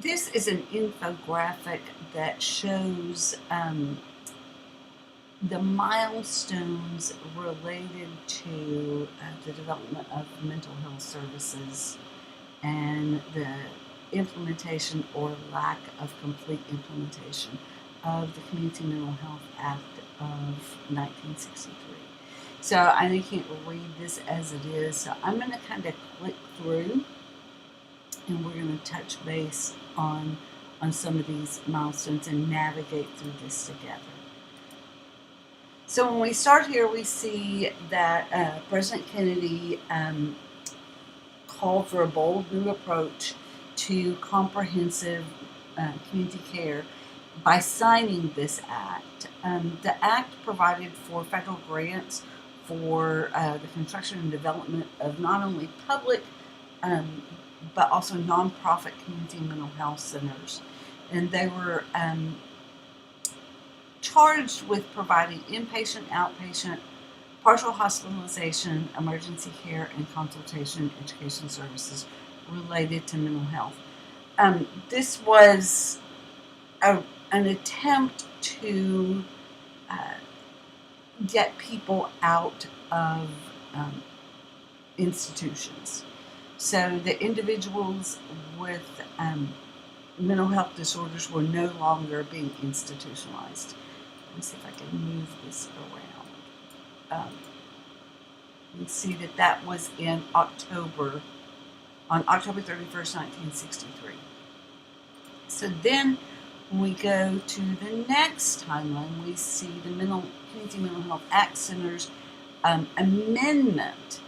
This is an infographic that shows the milestones related to the development of mental health services and the implementation or lack of complete implementation of the Community Mental Health Act of 1963. So I can't read this as it is, so I'm going to kind of click through and we're going to touch base on some of these milestones and navigate through this together. So when we start here, we see that President Kennedy called for a bold new approach to comprehensive community care by signing this act. The act provided for federal grants for the construction and development of not only public but also nonprofit community mental health centers. And they were charged with providing inpatient, outpatient, partial hospitalization, emergency care, and consultation education services related to mental health. This was an attempt to get people out of institutions. So the individuals with mental health disorders were no longer being institutionalized. Let me see if I can move this around. You can see that was on October 31st, 1963. So then when we go to the next timeline, we see the Community Mental Health Act Center's amendment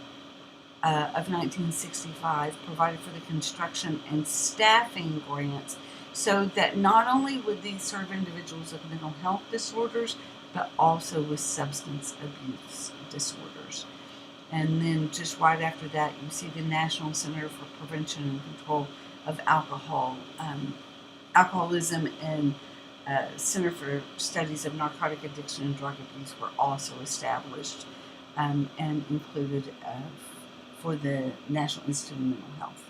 of 1965 provided for the construction and staffing grants so that not only would these serve individuals with mental health disorders, but also with substance abuse disorders. And then just right after that, you see the National Center for Prevention and Control of Alcoholism and Center for Studies of Narcotic Addiction and Drug Abuse were also established and included for the National Institute of Mental Health.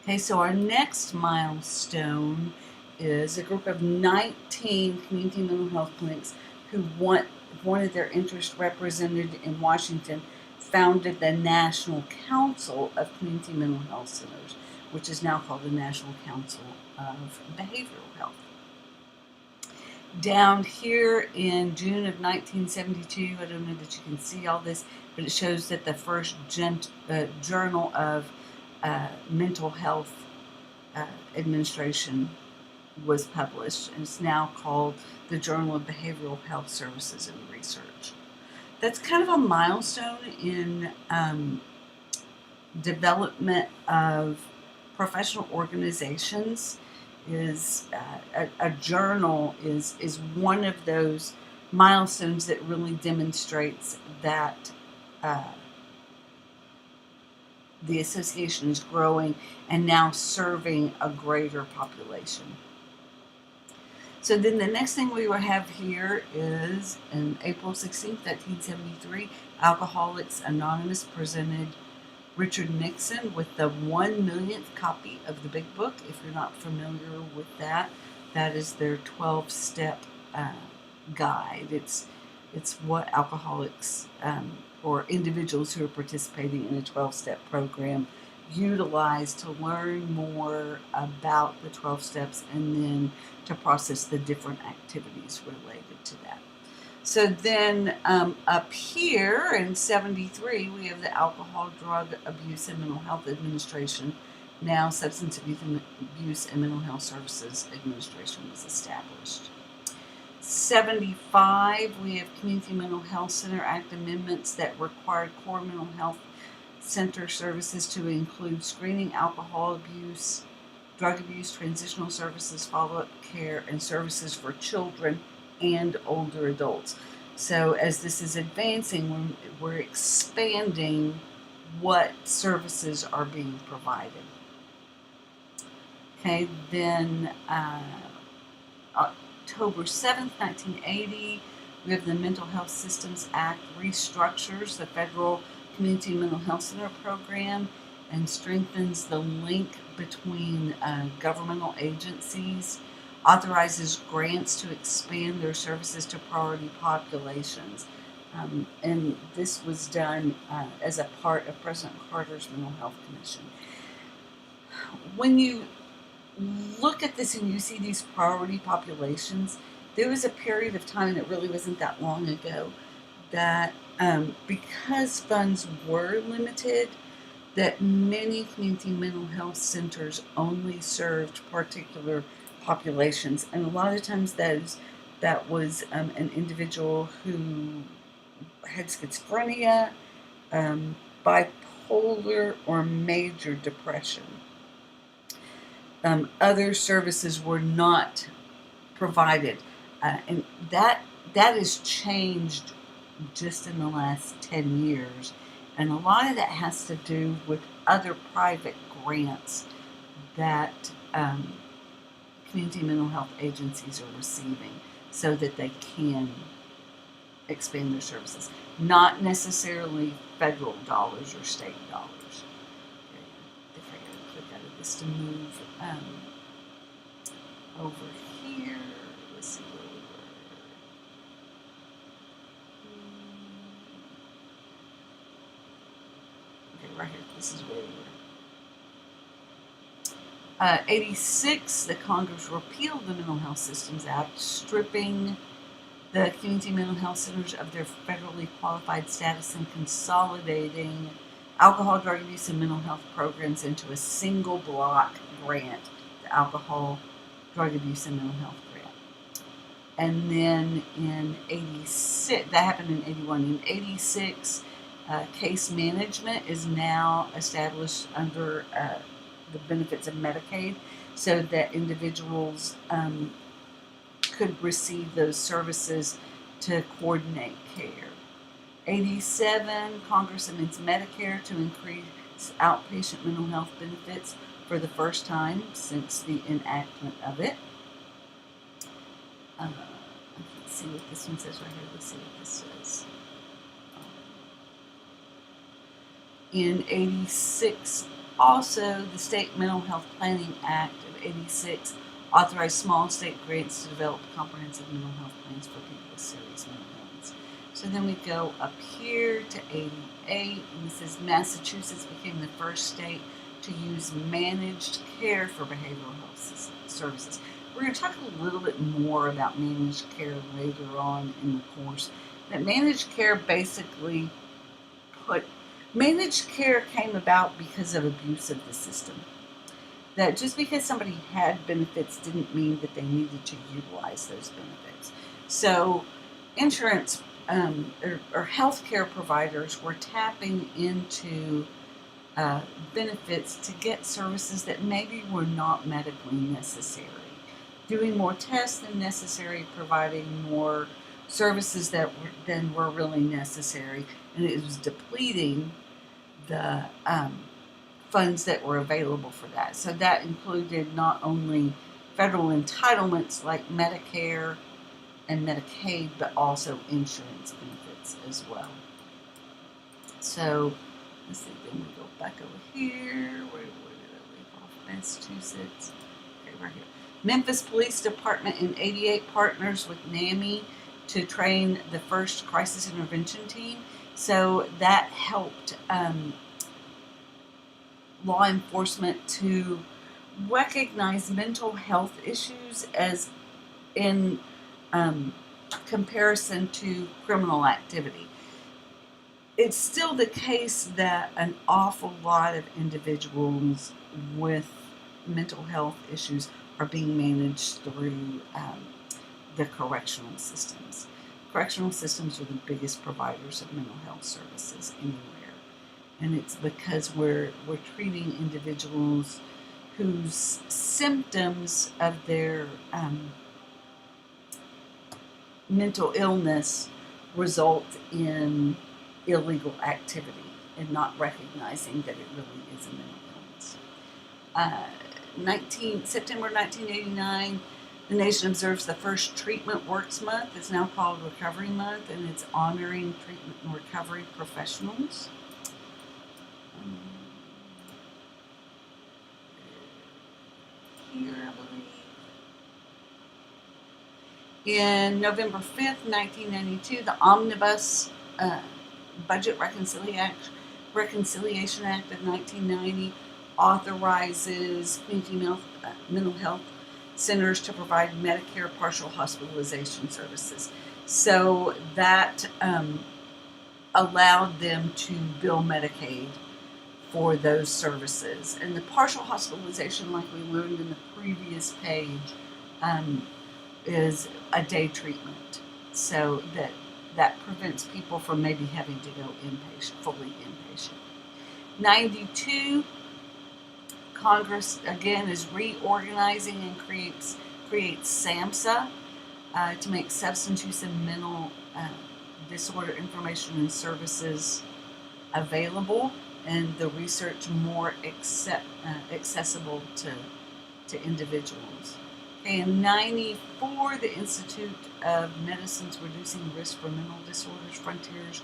Okay, so our next milestone is a group of 19 community mental health clinics who wanted their interest represented in Washington, founded the National Council of Community Mental Health Centers, which is now called the National Council of Behavioral Health. Down here in June of 1972, I don't know that you can see all this, but it shows that the first Journal of Mental Health Administration was published, and it's now called the Journal of Behavioral Health Services and Research. That's kind of a milestone in development of professional organizations. Is a journal is one of those milestones that really demonstrates that the association is growing and now serving a greater population. So then the next thing we will have here is in April 16th, 1973, Alcoholics Anonymous presented Richard Nixon with the 1 millionth copy of the Big Book. If you're not familiar with that, that is their 12-step guide. It's what alcoholics or individuals who are participating in a 12-step program utilize to learn more about the 12 steps and then to process the different activities related to that. So then up here in 73, we have the Alcohol, Drug Abuse, and Mental Health Administration. Now Substance Abuse and Mental Health Services Administration was established. 75, we have Community Mental Health Center Act amendments that required core mental health center services to include screening, alcohol abuse, drug abuse, transitional services, follow-up care, and services for children and older adults. So as this is advancing, we're expanding what services are being provided. Okay, then October 7th, 1980, we have the Mental Health Systems Act restructures the federal Community Mental Health Center program and strengthens the link between governmental agencies, authorizes grants to expand their services to priority populations. And this was done as a part of President Carter's Mental Health Commission. When you look at this and you see these priority populations, there was a period of time, and it really wasn't that long ago, that because funds were limited, that many community mental health centers only served particular populations. And a lot of times that was an individual who had schizophrenia, bipolar, or major depression. Other services were not provided, and that has changed just in the last 10 years, and a lot of that has to do with other private grants that community mental health agencies are receiving so that they can expand their services, not necessarily federal dollars or state dollars. Okay. If I gotta click out of this to move over here, let's see where we were. Okay, right here, this is where we were. 86, the Congress repealed the Mental Health Systems Act, stripping the community mental health centers of their federally qualified status and consolidating alcohol, drug abuse, and mental health programs into a single block grant, the alcohol, drug abuse, and mental health grant. And then in 86, that happened in 81. In 86, case management is now established under the benefits of Medicaid, so that individuals could receive those services to coordinate care. 87, Congress amends Medicare to increase outpatient mental health benefits for the first time since the enactment of it. I can't see what this one says right here. Let's see what this says. In 86, also, the State Mental Health Planning Act of 86 authorized small state grants to develop comprehensive mental health plans for people with serious mental illness. So then we go up here to 88, and it says Massachusetts became the first state to use managed care for behavioral health services. We're going to talk a little bit more about managed care later on in the course. But managed care basically managed care came about because of abuse of the system. That just because somebody had benefits didn't mean that they needed to utilize those benefits. So insurance or healthcare providers were tapping into benefits to get services that maybe were not medically necessary, doing more tests than necessary, providing more services that were really necessary, and it was depleting the funds that were available for that. So that included not only federal entitlements like Medicare and Medicaid, but also insurance benefits as well. So let's see, then we go back over here. Where did I leave off? Massachusetts. Okay, right here. Memphis Police Department in 88 partners with NAMI to train the first crisis intervention team. So that helped law enforcement to recognize mental health issues as in comparison to criminal activity. It's still the case that an awful lot of individuals with mental health issues are being managed through the correctional systems. Correctional systems are the biggest providers of mental health services anywhere. And it's because we're treating individuals whose symptoms of their mental illness result in illegal activity and not recognizing that it really is a mental illness. September 1989, the nation observes the first Treatment Works Month. It's now called Recovery Month, and it's honoring treatment and recovery professionals. In November 5th, 1992, the Omnibus Budget Reconciliation Act of 1990 authorizes community mental health centers to provide Medicare partial hospitalization services. So that allowed them to bill Medicaid for those services. And the partial hospitalization, like we learned in the previous page, is a day treatment. So that prevents people from maybe having to go inpatient, fully inpatient. 92, Congress again is reorganizing and creates SAMHSA to make substance use and mental disorder information and services available, and the research more accessible to individuals. Okay, in 94, the Institute of Medicine's Reducing Risk for Mental Disorders Frontiers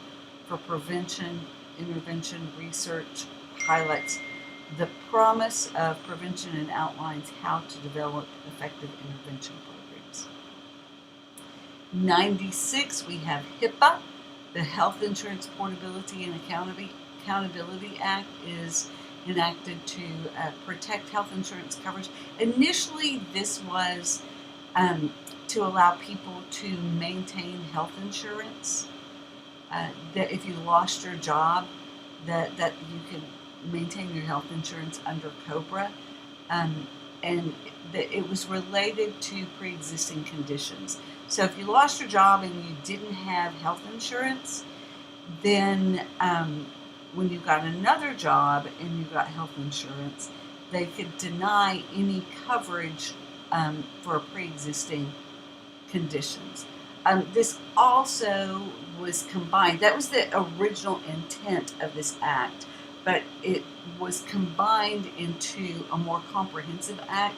for Prevention, Intervention, Research highlights the promise of prevention and outlines how to develop effective intervention programs. 96, we have HIPAA, the Health Insurance Portability and Accountability Act is enacted to protect health insurance coverage. Initially, this was to allow people to maintain health insurance. That if you lost your job, that you could maintain your health insurance under COBRA, and it was related to pre-existing conditions. So if you lost your job and you didn't have health insurance, then when you got another job and you got health insurance, they could deny any coverage for pre-existing conditions. This also was combined. That was the original intent of this act, but it was combined into a more comprehensive act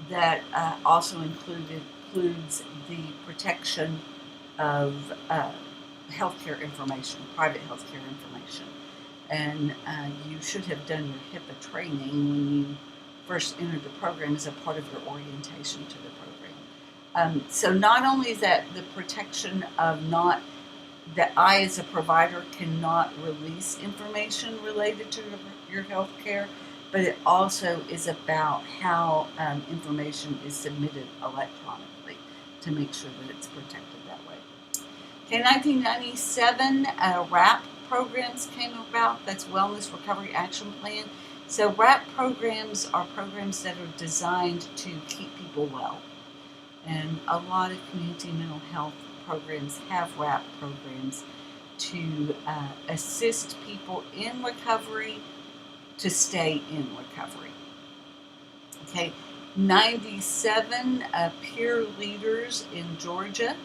that also includes the protection of healthcare information, private healthcare information. And you should have done your HIPAA training when you first entered the program as a part of your orientation to the program. So not only is that the protection of that I as a provider cannot release information related to your health care, but it also is about how information is submitted electronically to make sure that it's protected that way. Okay, 1997, WRAP programs came about. That's Wellness Recovery Action Plan. So WRAP programs are programs that are designed to keep people well. And a lot of community mental health programs have WRAP programs to assist people in recovery to stay in recovery. Okay, 97, peer leaders in Georgia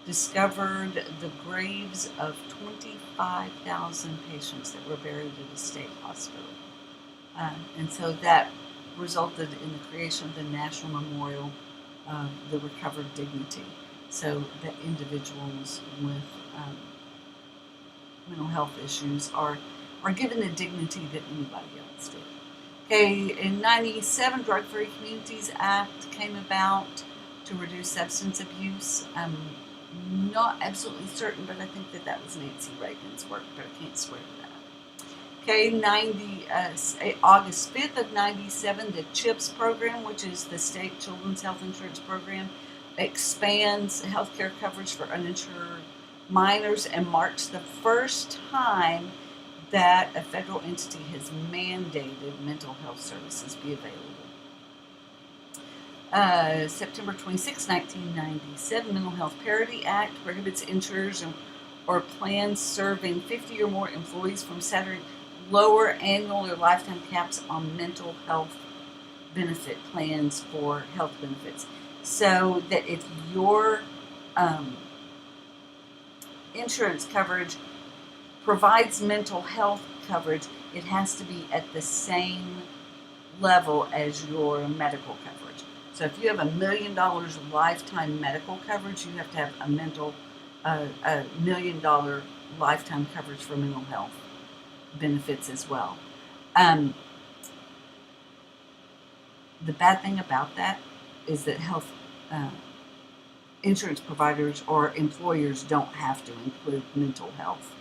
discovered the graves of 25,000 patients that were buried at a state hospital. And so that resulted in the creation of the National Memorial of the Recovered Dignity, so that individuals with mental health issues are given the dignity that anybody else did. Okay, in 97, Drug-Free Communities Act came about to reduce substance abuse. Not absolutely certain, but I think that was Nancy Reagan's work, but I can't swear to that. Okay, August 5th of 97, the CHIPS program, which is the State Children's Health Insurance Program, expands healthcare coverage for uninsured minors and marks the first time that a federal entity has mandated mental health services be available. September 26, 1997, Mental Health Parity Act prohibits insurers or plans serving 50 or more employees from setting lower annual or lifetime caps on mental health benefit plans for health benefits. So that if your insurance coverage provides mental health coverage, it has to be at the same level as your medical coverage. So if you have $1 million of lifetime medical coverage, you have to have a $1 million lifetime coverage for mental health benefits as well. The bad thing about that is that health insurance providers or employers don't have to include mental health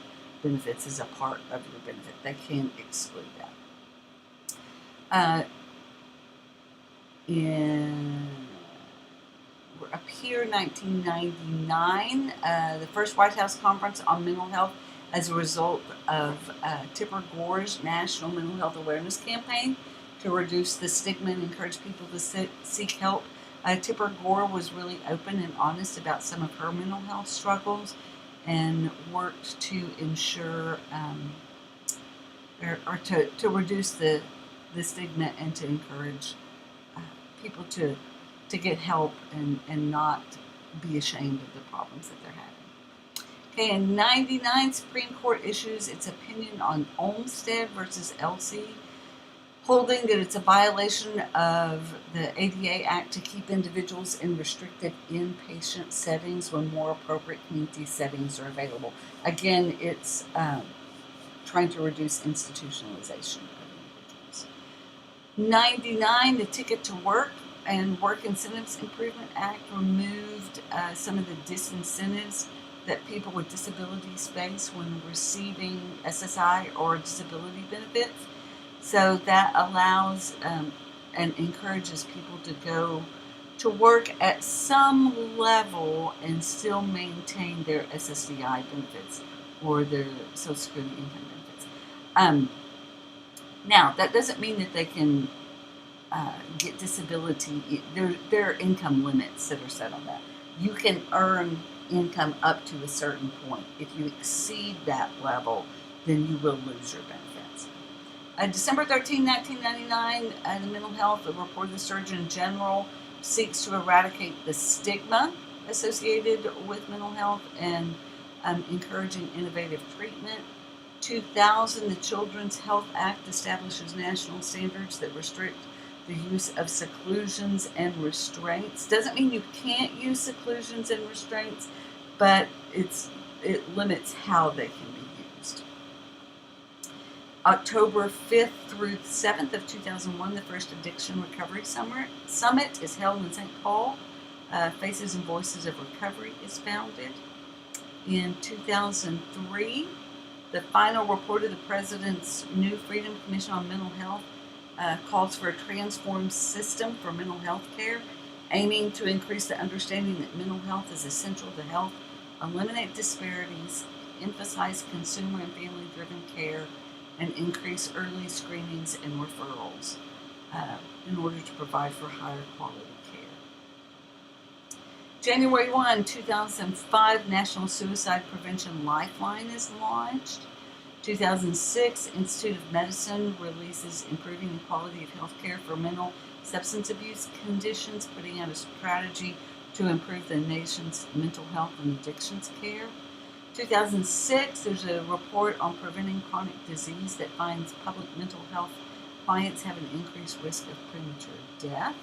benefits as a part of your benefit. They can exclude that. We're up here, 1999, the first White House Conference on Mental Health as a result of Tipper Gore's National Mental Health Awareness Campaign to reduce the stigma and encourage people to seek help. Tipper Gore was really open and honest about some of her mental health struggles and worked to ensure or to reduce the stigma and to encourage people to get help and not be ashamed of the problems that they're having. Okay, in 99, Supreme Court issues its opinion on Olmstead versus Elsie, holding that it's a violation of the ADA Act to keep individuals in restricted inpatient settings when more appropriate community settings are available. Again, it's trying to reduce institutionalization of individuals. 99, the Ticket to Work and Work Incentives Improvement Act removed some of the disincentives that people with disabilities face when receiving SSI or disability benefits. So that allows and encourages people to go to work at some level and still maintain their SSDI benefits or their Social Security income benefits. Now, that doesn't mean that they can get disability. There are income limits that are set on that. You can earn income up to a certain point. If you exceed that level, then you will lose your benefits. December 13, 1999, the Mental Health Report of the Surgeon General seeks to eradicate the stigma associated with mental health and encouraging innovative treatment. 2000, the Children's Health Act establishes national standards that restrict the use of seclusions and restraints. Doesn't mean you can't use seclusions and restraints, but it limits how they can be used. October 5th through 7th of 2001, the first Addiction Recovery Summit is held in St. Paul. Faces and Voices of Recovery is founded. In 2003, the final report of the President's new Freedom Commission on Mental Health calls for a transformed system for mental health care, aiming to increase the understanding that mental health is essential to health, eliminate disparities, emphasize consumer and family-driven care, and increase early screenings and referrals in order to provide for higher quality care. January 1, 2005, National Suicide Prevention Lifeline is launched. 2006, Institute of Medicine releases Improving the Quality of Healthcare for Mental Substance Abuse Conditions, putting out a strategy to improve the nation's mental health and addictions care. 2006, there's a report on preventing chronic disease that finds public mental health clients have an increased risk of premature death.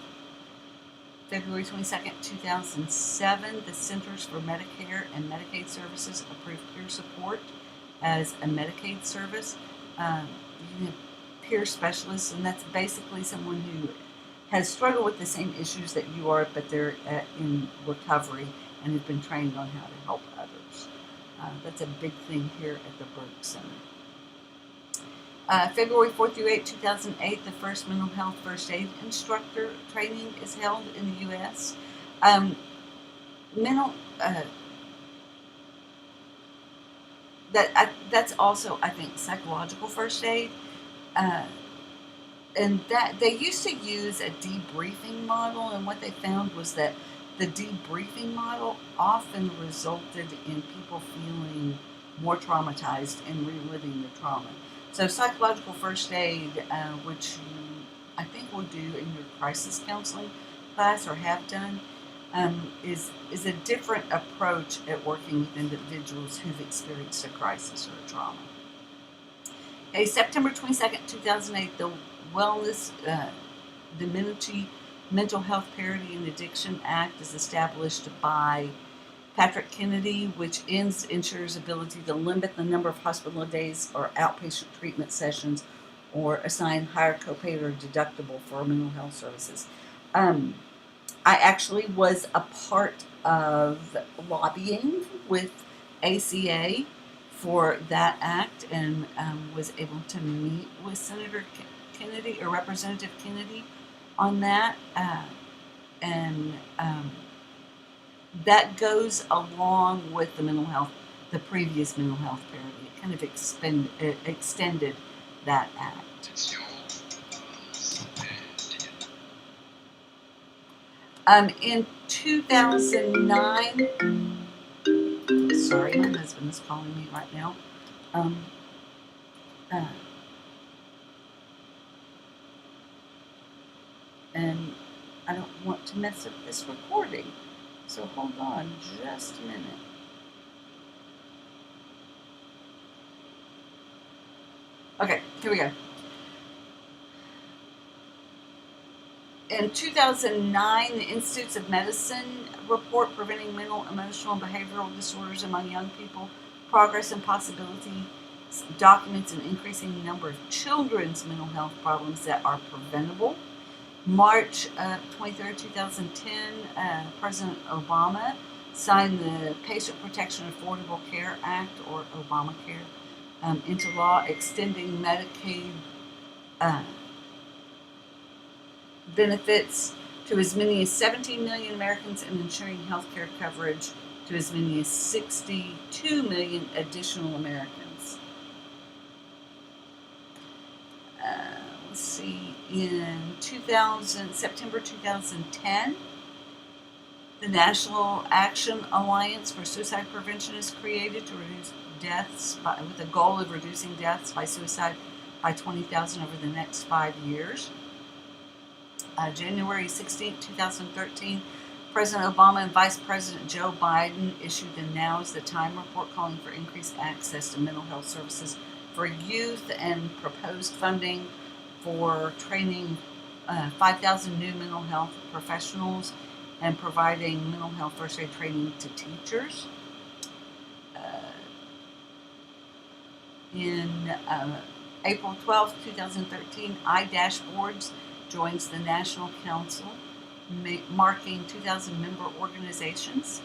February 22nd, 2007, the Centers for Medicare and Medicaid Services approved peer support as a Medicaid service. You have peer specialists, and that's basically someone who has struggled with the same issues that you are, but they're in recovery and have been trained on how to help others. That's a big thing here at the Burke Center. February 4th through 8, 2008, the first mental health first aid instructor training is held in the U.S. That's also, I think, psychological first aid. And that they used to use a debriefing model, and what they found was that the debriefing model often resulted in people feeling more traumatized and reliving the trauma. So psychological first aid, which you, I think, will do in your crisis counseling class or have done, is a different approach at working with individuals who've experienced a crisis or a trauma. Okay, September 22nd, 2008, the Wellness, the Mental Health Parity and Addiction Act is established by Patrick Kennedy, which ensures ability to limit the number of hospital days or outpatient treatment sessions or assign higher copay or deductible for mental health services. I actually was a part of lobbying with ACA for that act, and was able to meet with Senator Kennedy or Representative Kennedy on that. And that goes along with the previous mental health parity. It kind of extended that act. In 2009, sorry, my husband is calling me right now. And I don't want to mess up this recording. So hold on just a minute. Okay, here we go. In 2009, the Institutes of Medicine report preventing mental, emotional, and behavioral disorders among young people, progress and possibility, documents an increasing number of children's mental health problems that are preventable. March 23rd, 2010, President Obama signed the Patient Protection Affordable Care Act, or Obamacare, into law, extending Medicaid benefits to as many as 17 million Americans and ensuring health care coverage to as many as 62 million additional Americans. Let's see, in September 2010, the National Action Alliance for Suicide Prevention is created to reduce deaths with the goal of reducing deaths by suicide by 20,000 over the next 5 years. January 16, 2013, President Obama and Vice President Joe Biden issued the Now is the Time report calling for increased access to mental health services for youth and proposed funding for training 5,000 new mental health professionals and providing mental health first aid training to teachers. In April 12, 2013, iDashboards joins the National Council, marking 2,000 member organizations.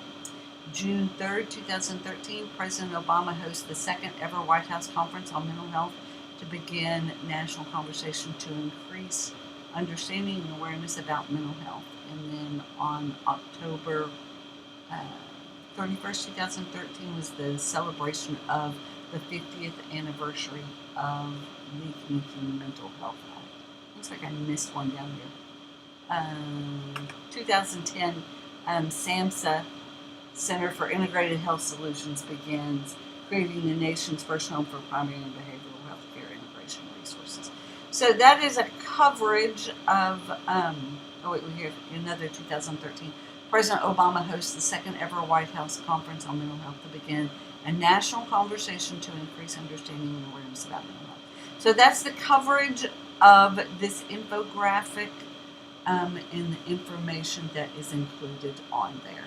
June 3rd, 2013, President Obama hosts the second ever White House Conference on Mental Health to begin national conversation to increase understanding and awareness about mental health. And then on October 31st, 2013 was the celebration of the 50th anniversary of the Community Mental Health Act. Looks like I missed one down here. 2010, SAMHSA, Center for Integrated Health Solutions, begins creating the nation's first home for primary and behavioral health care integration resources. So that is a coverage of, we have another 2013. President Obama hosts the second ever White House Conference on Mental Health to begin a national conversation to increase understanding and awareness about mental health. So that's the coverage of this infographic and the information that is included on there.